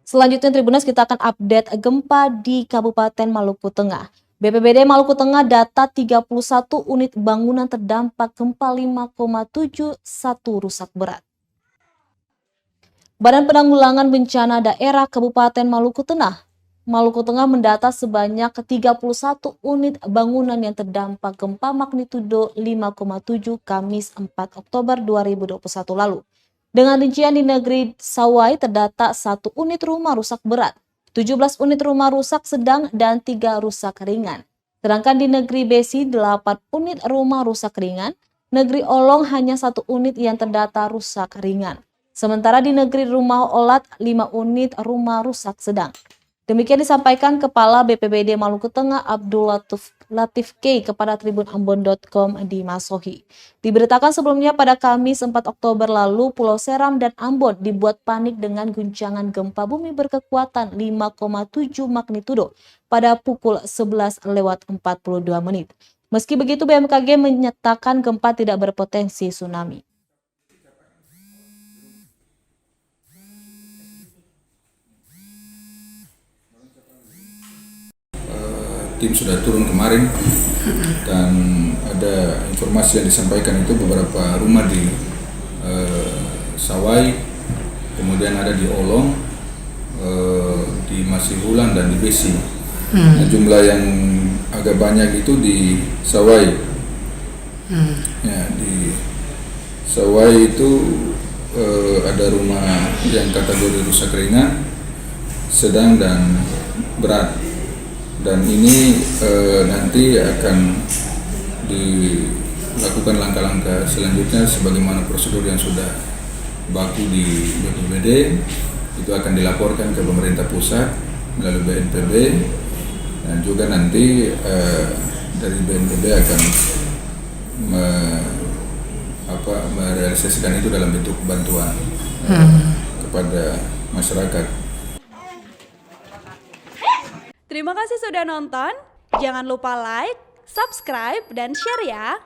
Selanjutnya Tribuners, kita akan update gempa di Kabupaten Maluku Tengah. BPBD Maluku Tengah data 31 unit bangunan terdampak gempa 5,71 rusak berat. Badan Penanggulangan Bencana Daerah Kabupaten Maluku Tengah mendata sebanyak 31 unit bangunan yang terdampak gempa magnitudo 5,7 Kamis 4 Oktober 2021 lalu. Dengan rincian di negeri Sawai terdata 1 unit rumah rusak berat, 17 unit rumah rusak sedang, dan 3 rusak ringan. Sedangkan di negeri Besi 8 unit rumah rusak ringan, negeri Olong hanya 1 unit yang terdata rusak ringan. Sementara di negeri Rumah Olat 5 unit rumah rusak sedang. Demikian disampaikan Kepala BPBD Maluku Tengah Abdul Latif K kepada tribunambon.com di Masohi. Diberitakan sebelumnya pada Kamis 4 Oktober lalu, Pulau Seram dan Ambon dibuat panik dengan guncangan gempa bumi berkekuatan 5,7 magnitudo pada pukul 11:42. Meski begitu, BMKG menyatakan gempa tidak berpotensi tsunami. Tim sudah turun kemarin dan ada informasi yang disampaikan itu beberapa rumah di Sawai, kemudian ada di Olong, di Masihulan dan di Besi. Nah, jumlah yang agak banyak itu di Sawai. Ya, di Sawai itu ada rumah yang kategori rusak ringan, sedang dan berat. Dan ini nanti akan dilakukan langkah-langkah selanjutnya sebagaimana prosedur yang sudah baku di BPBD. Itu akan dilaporkan ke pemerintah pusat melalui BNPB, dan juga nanti dari BNPB akan merealisasikan itu dalam bentuk bantuan kepada masyarakat. Terima kasih sudah nonton. Jangan lupa like, subscribe, dan share ya.